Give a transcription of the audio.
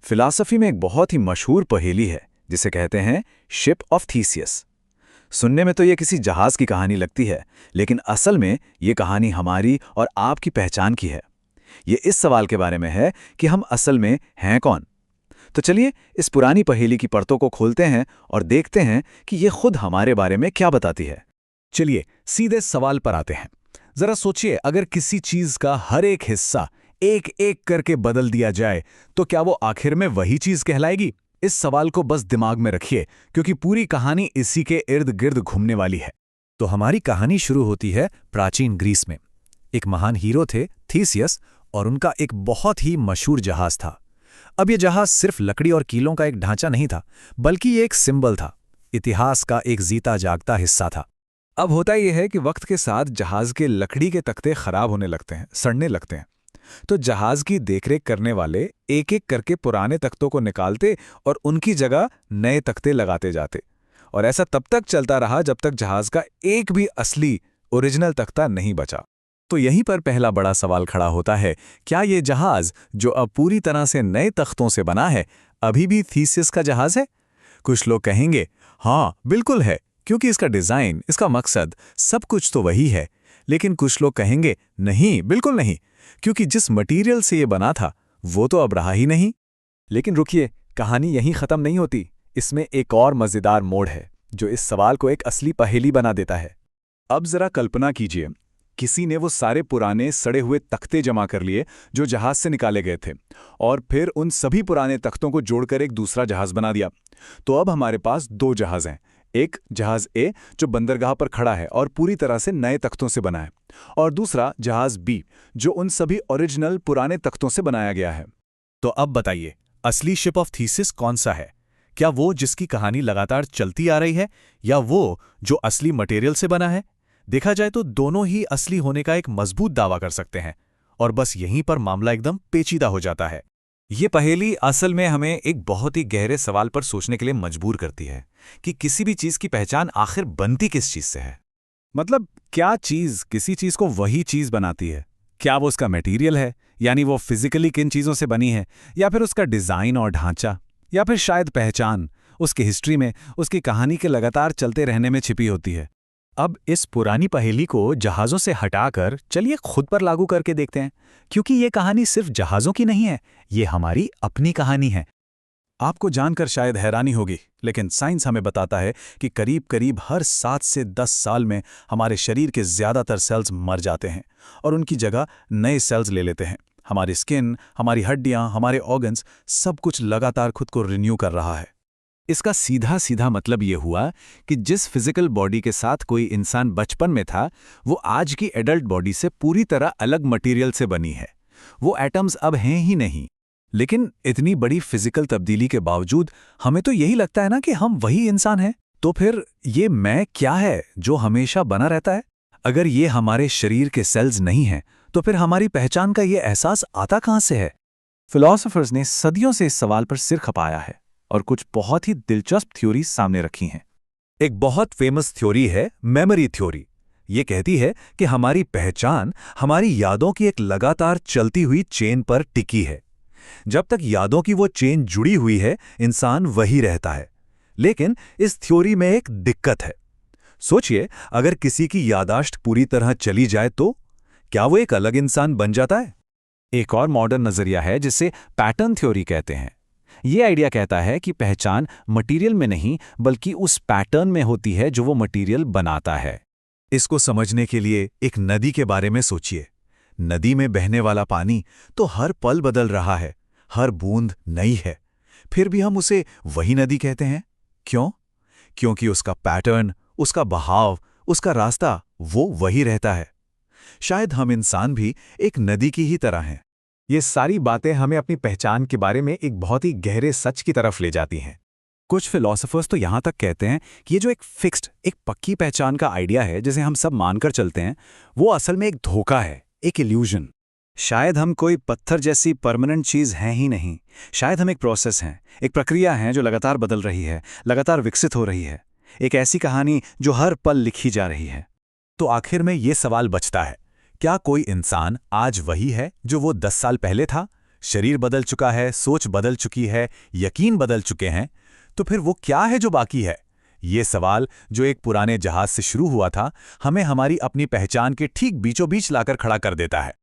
Philosophy में एक बहुत ही मशहूर पहेली है जिसे कहते हैं शिप ऑफ थीसियस। सुनने में तो ये किसी जहाज की कहानी लगती है, लेकिन असल में ये कहानी हमारी और आपकी पहचान की है। ये इस सवाल के बारे में है कि हम असल में हैं कौन। तो चलिए इस पुरानी पहेली की परतों को खोलते हैं और देखते हैं कि ये खुद हमारे बारे में क्या बताती है। चलिए सीधे सवाल पर आते हैं। जरा सोचिए, अगर किसी चीज का हर एक हिस्सा एक एक करके बदल दिया जाए तो क्या वो आखिर में वही चीज कहलाएगी? इस सवाल को बस दिमाग में रखिए, क्योंकि पूरी कहानी इसी के इर्द गिर्द घूमने वाली है। तो हमारी कहानी शुरू होती है प्राचीन ग्रीस में। एक महान हीरो थे थीसियस, और उनका एक बहुत ही मशहूर जहाज था। अब यह जहाज सिर्फ लकड़ी और कीलों का एक ढांचा नहीं था, बल्कि ये एक सिंबल था, इतिहास का एक जीता जागता हिस्सा था। अब होता यह है कि वक्त के साथ जहाज के लकड़ी के तख्ते खराब होने लगते हैं, सड़ने लगते हैं। तो जहाज की देखरेख करने वाले एक एक करके पुराने तख्तों को निकालते और उनकी जगह नए तख्ते लगाते जाते। और ऐसा तब तक चलता रहा जब तक जहाज का एक भी असली ओरिजिनल तख्ता नहीं बचा। तो यहीं पर पहला बड़ा सवाल खड़ा होता है, क्या ये जहाज जो अब पूरी तरह से नए तख्तों से बना है, अभी भी थीसियस का जहाज है? कुछ लोग कहेंगे हाँ बिल्कुल है, क्योंकि इसका डिजाइन, इसका मकसद, सब कुछ तो वही है। लेकिन कुछ लोग कहेंगे नहीं, बिल्कुल नहीं, क्योंकि जिस मटेरियल से ये बना था वो तो अब रहा ही नहीं। लेकिन रुकिए, कहानी यहीं खत्म नहीं होती। इसमें एक और मजेदार मोड़ है जो इस सवाल को एक असली पहेली बना देता है। अब जरा कल्पना कीजिए, किसी ने वो सारे पुराने सड़े हुए तख्ते जमा कर लिए जो जहाज से निकाले गए थे, और फिर उन सभी पुराने तख्तों को जोड़कर एक दूसरा जहाज बना दिया। तो अब हमारे पास दो जहाज हैं। एक जहाज ए जो बंदरगाह पर खड़ा है और पूरी तरह से नए तख्तों से बना है, और दूसरा जहाज बी जो उन सभी ओरिजिनल पुराने तख्तों से बनाया गया है। तो अब बताइए, असली शिप ऑफ थीसिस कौन सा है? क्या वो जिसकी कहानी लगातार चलती आ रही है, या वो जो असली मटेरियल से बना है? देखा जाए तो दोनों ही असली होने का एक मजबूत दावा कर सकते हैं, और बस यहीं पर मामला एकदम पेचीदा हो जाता है। ये पहेली असल में हमें एक बहुत ही गहरे सवाल पर सोचने के लिए मजबूर करती है कि किसी भी चीज की पहचान आखिर बनती किस चीज से है। मतलब क्या चीज किसी चीज को वही चीज बनाती है? क्या वो उसका मटेरियल है, यानी वो फिजिकली किन चीजों से बनी है, या फिर उसका डिजाइन और ढांचा, या फिर शायद पहचान उसकी हिस्ट्री में, उसकी कहानी के लगातार चलते रहने में छिपी होती है। अब इस पुरानी पहेली को जहाज़ों से हटाकर चलिए खुद पर लागू करके देखते हैं, क्योंकि ये कहानी सिर्फ जहाज़ों की नहीं है, ये हमारी अपनी कहानी है। आपको जानकर शायद हैरानी होगी, लेकिन साइंस हमें बताता है कि करीब करीब हर 7 से 10 साल में हमारे शरीर के ज़्यादातर सेल्स मर जाते हैं और उनकी जगह नए सेल्स ले लेते हैं। हमारी स्किन, हमारी हड्डियां, हमारे ऑर्गन्स, सब कुछ लगातार खुद को रिन्यू कर रहा है। इसका सीधा सीधा मतलब ये हुआ कि जिस फिजिकल बॉडी के साथ कोई इंसान बचपन में था, वो आज की एडल्ट बॉडी से पूरी तरह अलग मटेरियल से बनी है। वो एटम्स अब हैं ही नहीं। लेकिन इतनी बड़ी फिजिकल तब्दीली के बावजूद हमें तो यही लगता है ना कि हम वही इंसान हैं। तो फिर ये मैं क्या है जो हमेशा बना रहता है? अगर ये हमारे शरीर के सेल्स नहीं हैं, तो फिर हमारी पहचान का ये एहसास आता कहाँ से है? फिलोसोफर्स ने सदियों से इस सवाल पर सिर खपाया है और कुछ बहुत ही दिलचस्प थ्योरी सामने रखी हैं। एक बहुत फेमस थ्योरी है मेमोरी थ्योरी। ये कहती है कि हमारी पहचान हमारी यादों की एक लगातार चलती हुई चेन पर टिकी है। जब तक यादों की वो चेन जुड़ी हुई है, इंसान वही रहता है। लेकिन इस थ्योरी में एक दिक्कत है। सोचिए, अगर किसी की यादाश्त पूरी तरह चली जाए तो क्या वो एक अलग इंसान बन जाता है? एक और मॉडर्न नजरिया है जिसे पैटर्न थ्योरी कहते हैं। ये आइडिया कहता है कि पहचान मटेरियल में नहीं, बल्कि उस पैटर्न में होती है जो वो मटेरियल बनाता है। इसको समझने के लिए एक नदी के बारे में सोचिए। नदी में बहने वाला पानी तो हर पल बदल रहा है, हर बूंद नई है, फिर भी हम उसे वही नदी कहते हैं। क्यों? क्योंकि उसका पैटर्न, उसका बहाव, उसका रास्ता वो वही रहता है। शायद हम इंसान भी एक नदी की ही तरह हैं। ये सारी बातें हमें अपनी पहचान के बारे में एक बहुत ही गहरे सच की तरफ ले जाती हैं। कुछ फिलोसोफर्स तो यहाँ तक कहते हैं कि ये जो एक फिक्स्ड, एक पक्की पहचान का आइडिया है जिसे हम सब मानकर चलते हैं, वो असल में एक धोखा है, एक इल्यूजन। शायद हम कोई पत्थर जैसी परमानेंट चीज़ हैं ही नहीं। शायद हम एक प्रोसेस हैं, एक प्रक्रिया है जो लगातार बदल रही है, लगातार विकसित हो रही है, एक ऐसी कहानी जो हर पल लिखी जा रही है। तो आखिर में ये सवाल बचता है, क्या कोई इंसान आज वही है जो वो 10 साल पहले था? शरीर बदल चुका है, सोच बदल चुकी है, यकीन बदल चुके हैं, तो फिर वो क्या है जो बाकी है? ये सवाल, जो एक पुराने जहाज से शुरू हुआ था, हमें हमारी अपनी पहचान के ठीक बीचों बीच लाकर खड़ा कर देता है।